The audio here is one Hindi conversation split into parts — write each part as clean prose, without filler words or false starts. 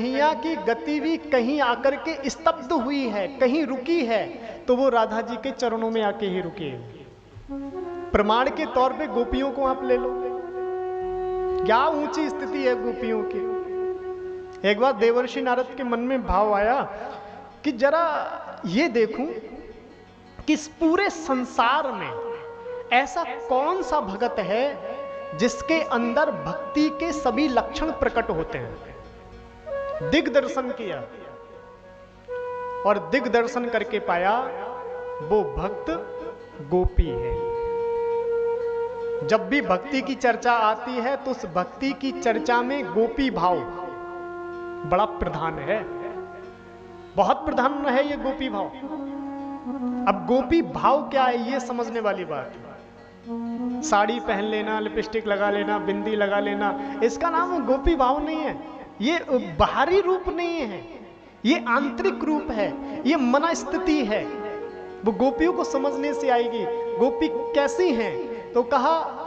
कन्हैया की गति भी कहीं आकर के स्तब्ध हुई है, कहीं रुकी है, तो वो राधा जी के चरणों में आके ही रुकी है। प्रमाण के तौर पे गोपियों को आप ले लो, क्या ऊंची स्थिति है गोपियों की। एक बार देवर्षि नारद के मन में भाव आया कि जरा ये देखूं कि इस पूरे संसार में ऐसा कौन सा भगत है जिसके अंदर भक्ति के सभी लक्षण प्रकट होते हैं। दिग्दर्शन किया और दिग्दर्शन करके पाया वो भक्त गोपी है। जब भी भक्ति की चर्चा आती है तो उस भक्ति की चर्चा में गोपी भाव बड़ा प्रधान है, बहुत प्रधान है ये गोपी भाव। अब गोपी भाव क्या है ये समझने वाली बात है। साड़ी पहन लेना, लिपस्टिक लगा लेना, बिंदी लगा लेना, इसका नाम गोपी भाव नहीं है। ये बाहरी रूप नहीं है, ये आंतरिक रूप है, ये मनस्थिति है। वो गोपियों को समझने से आएगी। गोपी कैसी हैं? तो कहा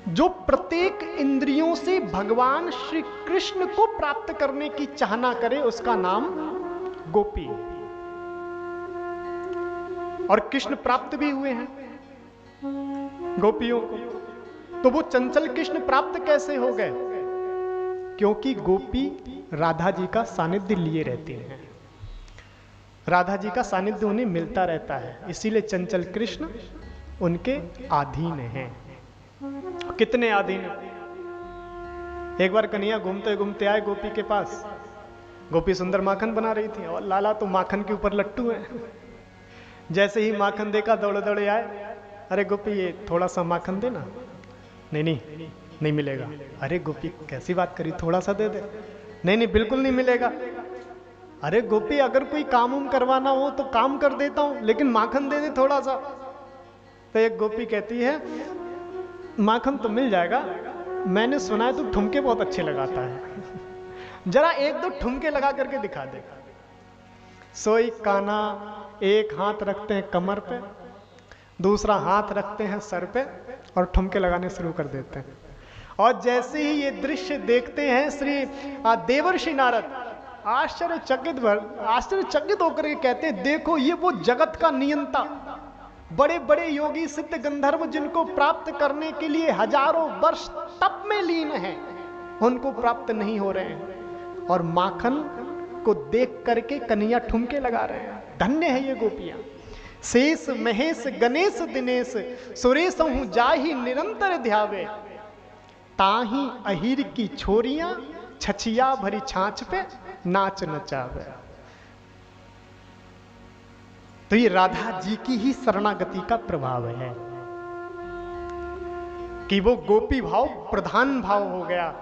जो प्रत्येक इंद्रियों से भगवान श्री कृष्ण को प्राप्त करने की चाहना करे उसका नाम गोपी। और कृष्ण प्राप्त भी हुए हैं गोपियों को। तो वो चंचल कृष्ण प्राप्त कैसे हो गए? क्योंकि गोपी राधा जी का सानिध्य लिए रहती हैं, राधा जी का सानिध्य उन्हें मिलता रहता है, इसीलिए चंचल कृष्ण उनके अधीन हैं। कितने अधीन? एक बार कन्हैया घूमते घूमते आए गोपी के पास। गोपी सुंदर माखन बना रही थी और लाला तो माखन के ऊपर लट्टू है। जैसे ही माखन देखा दौड़े दौड़े आए, अरे गोपी ये थोड़ा सा माखन देना। नहीं नहीं नहीं मिलेगा। अरे गोपी कैसी बात करी, थोड़ा सा दे दे। नहीं नहीं बिल्कुल नहीं मिलेगा। अरे गोपी अगर कोई काम उम करवाना हो तो काम कर देता हूं, लेकिन माखन दे दे थोड़ा सा। तो एक गोपी कहती है माखन तो मिल जाएगा, मैंने सुना है तू ठुमके बहुत अच्छे लगाता है, जरा एक दो ठुमके लगा करके दिखा दे। सोई काना एक हाथ रखते हैं कमर पे, दूसरा हाथ रखते हैं सर पे और ठुमके लगाने शुरू कर देते हैं। और जैसे ही ये दृश्य देखते हैं श्री देवर्षि नारद आश्चर्यचकित होकर के कहते हैं देखो ये वो जगत का नियंता, बड़े बड़े योगी सिद्ध गंधर्व जिनको प्राप्त करने के लिए हजारों वर्ष तप में लीन हैं, उनको प्राप्त नहीं हो रहे हैं। और माखन को देख करके कन्हैया ठुमके लगा रहे हैं। धन्य है ये गोपियां। शेष महेश गणेश दिनेश सुरेश हूं जाहि निरंतर ध्यावे, ताही अहिर की छोरियां छछिया भरी छाछ पे नाच नचावे। तो ये राधा जी की ही शरणागति का प्रभाव है कि वो गोपी भाव प्रधान भाव हो गया।